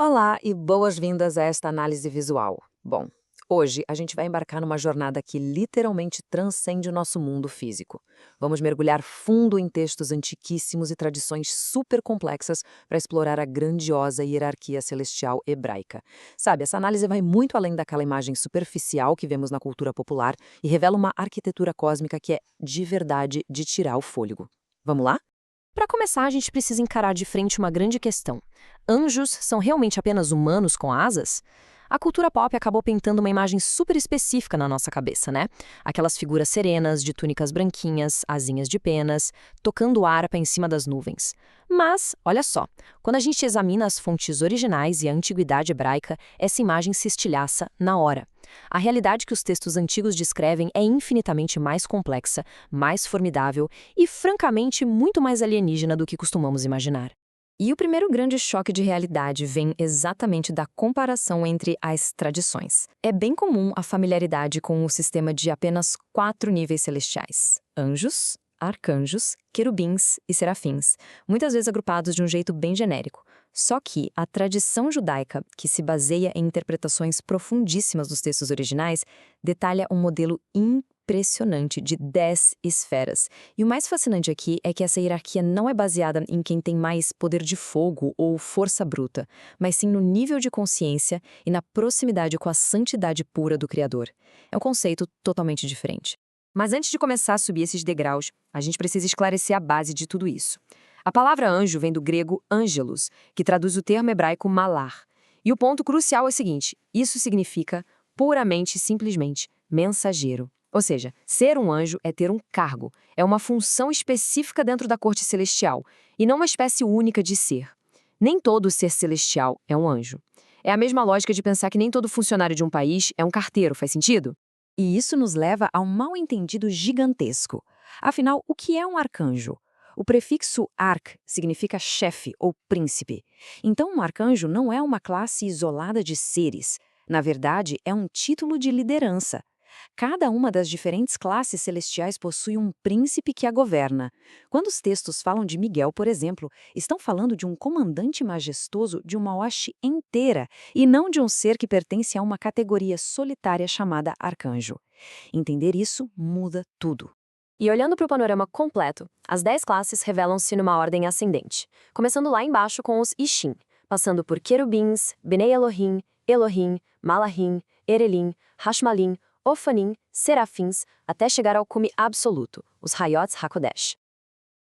Olá e boas-vindas a esta análise visual. Bom, hoje a gente vai embarcar numa jornada que literalmente transcende o nosso mundo físico. Vamos mergulhar fundo em textos antiquíssimos e tradições super complexas para explorar a grandiosa hierarquia celestial hebraica. Sabe, essa análise vai muito além daquela imagem superficial que vemos na cultura popular e revela uma arquitetura cósmica que é de verdade de tirar o fôlego. Vamos lá? Para começar, a gente precisa encarar de frente uma grande questão. Anjos são realmente apenas humanos com asas? A cultura pop acabou pintando uma imagem super específica na nossa cabeça, né? Aquelas figuras serenas, de túnicas branquinhas, asinhas de penas, tocando harpa em cima das nuvens. Mas, olha só, quando a gente examina as fontes originais e a antiguidade hebraica, essa imagem se estilhaça na hora. A realidade que os textos antigos descrevem é infinitamente mais complexa, mais formidável e, francamente, muito mais alienígena do que costumamos imaginar. E o primeiro grande choque de realidade vem exatamente da comparação entre as tradições. É bem comum a familiaridade com o sistema de apenas 4 níveis celestiais: anjos, arcanjos, querubins e serafins, muitas vezes agrupados de um jeito bem genérico. Só que a tradição judaica, que se baseia em interpretações profundíssimas dos textos originais, detalha um modelo impressionante de 10 esferas. E o mais fascinante aqui é que essa hierarquia não é baseada em quem tem mais poder de fogo ou força bruta, mas sim no nível de consciência e na proximidade com a santidade pura do Criador. É um conceito totalmente diferente. Mas antes de começar a subir esses degraus, a gente precisa esclarecer a base de tudo isso. A palavra anjo vem do grego angelos, que traduz o termo hebraico malar. E o ponto crucial é o seguinte: isso significa puramente e simplesmente mensageiro. Ou seja, ser um anjo é ter um cargo, é uma função específica dentro da corte celestial, e não uma espécie única de ser. Nem todo ser celestial é um anjo. É a mesma lógica de pensar que nem todo funcionário de um país é um carteiro, faz sentido? E isso nos leva a um mal-entendido gigantesco. Afinal, o que é um arcanjo? O prefixo arc significa chefe ou príncipe. Então, um arcanjo não é uma classe isolada de seres. Na verdade, é um título de liderança. Cada uma das diferentes classes celestiais possui um príncipe que a governa. Quando os textos falam de Miguel, por exemplo, estão falando de um comandante majestoso de uma hoste inteira e não de um ser que pertence a uma categoria solitária chamada arcanjo. Entender isso muda tudo. E olhando para o panorama completo, as 10 classes revelam-se numa ordem ascendente, começando lá embaixo com os Ishim, passando por querubins, Bnei Elohim, Elohim, Malahim, Erelim, Hashmalim, Ofanim, serafins, até chegar ao cume absoluto, os Hayot HaKodesh.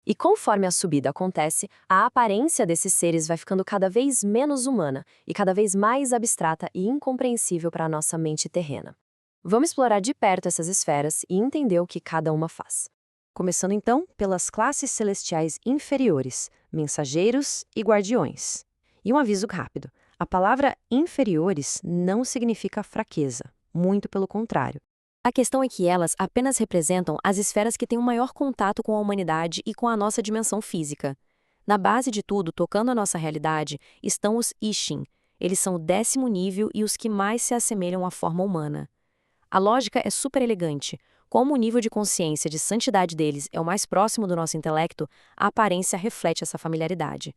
E conforme a subida acontece, a aparência desses seres vai ficando cada vez menos humana e cada vez mais abstrata e incompreensível para a nossa mente terrena. Vamos explorar de perto essas esferas e entender o que cada uma faz. Começando então pelas classes celestiais inferiores, mensageiros e guardiões. E um aviso rápido: a palavra inferiores não significa fraqueza, muito pelo contrário. A questão é que elas apenas representam as esferas que têm o maior contato com a humanidade e com a nossa dimensão física. Na base de tudo, tocando a nossa realidade, estão os Ishim. Eles são o 10º nível e os que mais se assemelham à forma humana. A lógica é super elegante. Como o nível de consciência de santidade deles é o mais próximo do nosso intelecto, a aparência reflete essa familiaridade.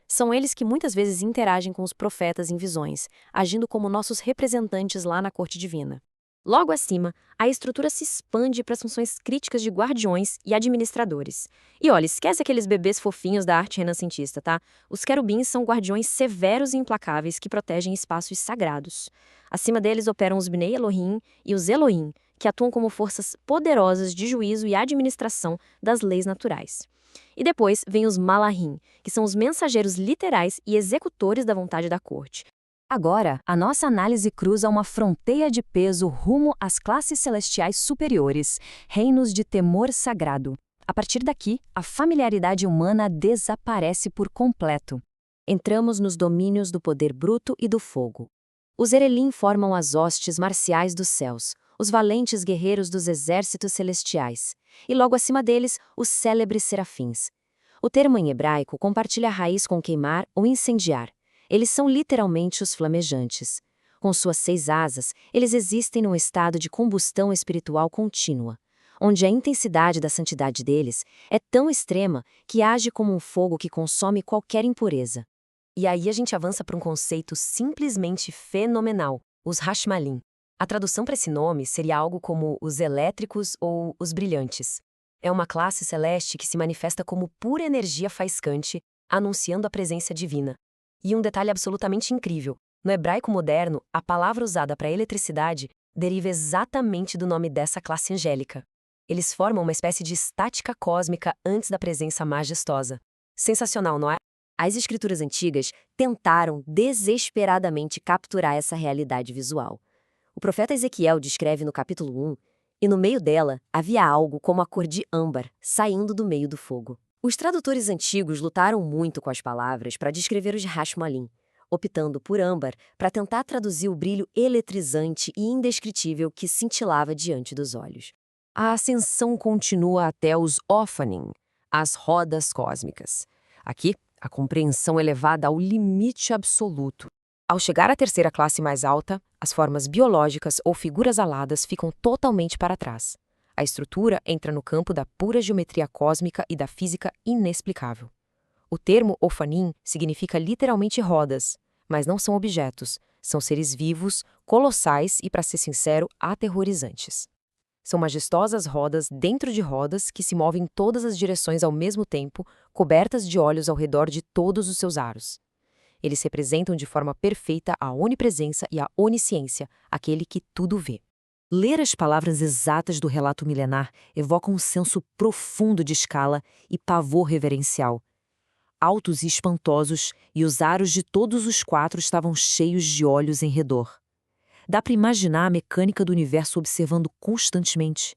São eles que muitas vezes interagem com os profetas em visões, agindo como nossos representantes lá na corte divina. Logo acima, a estrutura se expande para as funções críticas de guardiões e administradores. E olha, esquece aqueles bebês fofinhos da arte renascentista, tá? Os querubins são guardiões severos e implacáveis que protegem espaços sagrados. Acima deles operam os Bnei Elohim e os Elohim, que atuam como forças poderosas de juízo e administração das leis naturais. E depois vem os Malahim, que são os mensageiros literais e executores da vontade da corte. Agora, a nossa análise cruza uma fronteira de peso rumo às classes celestiais superiores, reinos de temor sagrado. A partir daqui, a familiaridade humana desaparece por completo. Entramos nos domínios do poder bruto e do fogo. Os Erelim formam as hostes marciais dos céus, os valentes guerreiros dos exércitos celestiais, e logo acima deles, os célebres serafins. O termo em hebraico compartilha a raiz com queimar ou incendiar. Eles são literalmente os flamejantes. Com suas 6 asas, eles existem num estado de combustão espiritual contínua, onde a intensidade da santidade deles é tão extrema que age como um fogo que consome qualquer impureza. E aí a gente avança para um conceito simplesmente fenomenal, os Hashmalim. A tradução para esse nome seria algo como os elétricos ou os brilhantes. É uma classe celeste que se manifesta como pura energia faiscante, anunciando a presença divina. E um detalhe absolutamente incrível: no hebraico moderno, a palavra usada para eletricidade deriva exatamente do nome dessa classe angélica. Eles formam uma espécie de estática cósmica antes da presença majestosa. Sensacional, não é? As escrituras antigas tentaram desesperadamente capturar essa realidade visual. O profeta Ezequiel descreve no capítulo 1, e no meio dela havia algo como a cor de âmbar saindo do meio do fogo. Os tradutores antigos lutaram muito com as palavras para descrever os Hashmalim, optando por âmbar para tentar traduzir o brilho eletrizante e indescritível que cintilava diante dos olhos. A ascensão continua até os Ophanim, as rodas cósmicas. Aqui, a compreensão é levada ao limite absoluto. Ao chegar à terceira classe mais alta, as formas biológicas ou figuras aladas ficam totalmente para trás. A estrutura entra no campo da pura geometria cósmica e da física inexplicável. O termo Ophanim significa literalmente rodas, mas não são objetos, são seres vivos, colossais e, para ser sincero, aterrorizantes. São majestosas rodas dentro de rodas que se movem em todas as direções ao mesmo tempo, cobertas de olhos ao redor de todos os seus aros. Eles representam de forma perfeita a onipresença e a onisciência, aquele que tudo vê. Ler as palavras exatas do relato milenar evoca um senso profundo de escala e pavor reverencial. Altos e espantosos, e os aros de todos os quatro estavam cheios de olhos em redor. Dá para imaginar a mecânica do universo observando constantemente.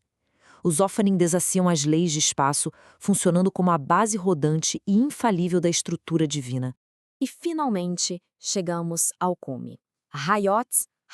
Os Ophanim desafiam as leis de espaço, funcionando como a base rodante e infalível da estrutura divina. E, finalmente, chegamos ao cume. Hayot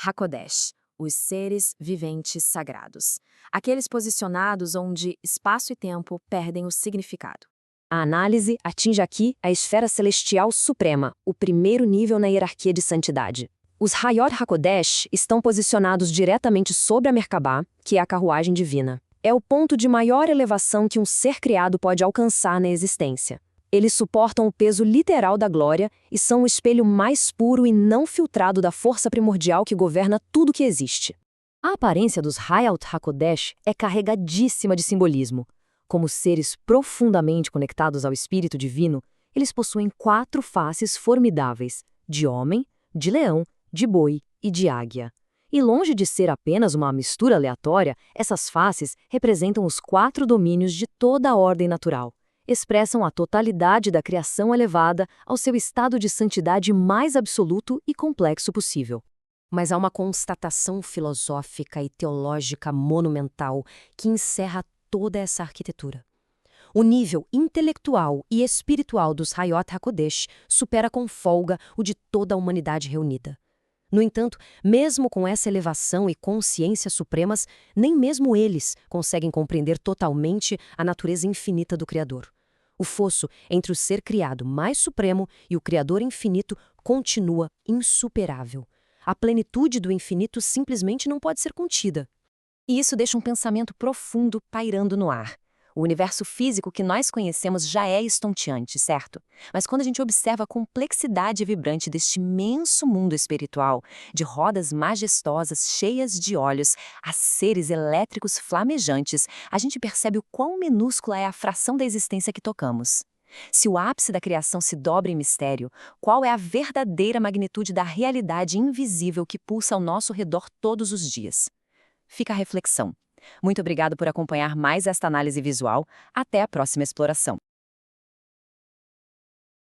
HaKodesh, os seres viventes sagrados. Aqueles posicionados onde espaço e tempo perdem o significado. A análise atinge aqui a esfera celestial suprema, o primeiro nível na hierarquia de santidade. Os Hayot HaKodesh estão posicionados diretamente sobre a Merkabah, que é a carruagem divina. É o ponto de maior elevação que um ser criado pode alcançar na existência. Eles suportam o peso literal da glória e são o espelho mais puro e não filtrado da força primordial que governa tudo que existe. A aparência dos Hayot HaKodesh é carregadíssima de simbolismo. Como seres profundamente conectados ao Espírito Divino, eles possuem 4 faces formidáveis, de homem, de leão, de boi e de águia. E longe de ser apenas uma mistura aleatória, essas faces representam os 4 domínios de toda a ordem natural. Expressam a totalidade da criação elevada ao seu estado de santidade mais absoluto e complexo possível. Mas há uma constatação filosófica e teológica monumental que encerra toda essa arquitetura. O nível intelectual e espiritual dos Hayot HaKodesh supera com folga o de toda a humanidade reunida. No entanto, mesmo com essa elevação e consciência supremas, nem mesmo eles conseguem compreender totalmente a natureza infinita do Criador. O fosso entre o ser criado mais supremo e o Criador infinito continua insuperável. A plenitude do infinito simplesmente não pode ser contida. E isso deixa um pensamento profundo pairando no ar. O universo físico que nós conhecemos já é estonteante, certo? Mas quando a gente observa a complexidade vibrante deste imenso mundo espiritual, de rodas majestosas cheias de olhos, a seres elétricos flamejantes, a gente percebe o quão minúscula é a fração da existência que tocamos. Se o ápice da criação se dobra em mistério, qual é a verdadeira magnitude da realidade invisível que pulsa ao nosso redor todos os dias? Fica a reflexão. Muito obrigado por acompanhar mais esta análise visual. Até a próxima exploração.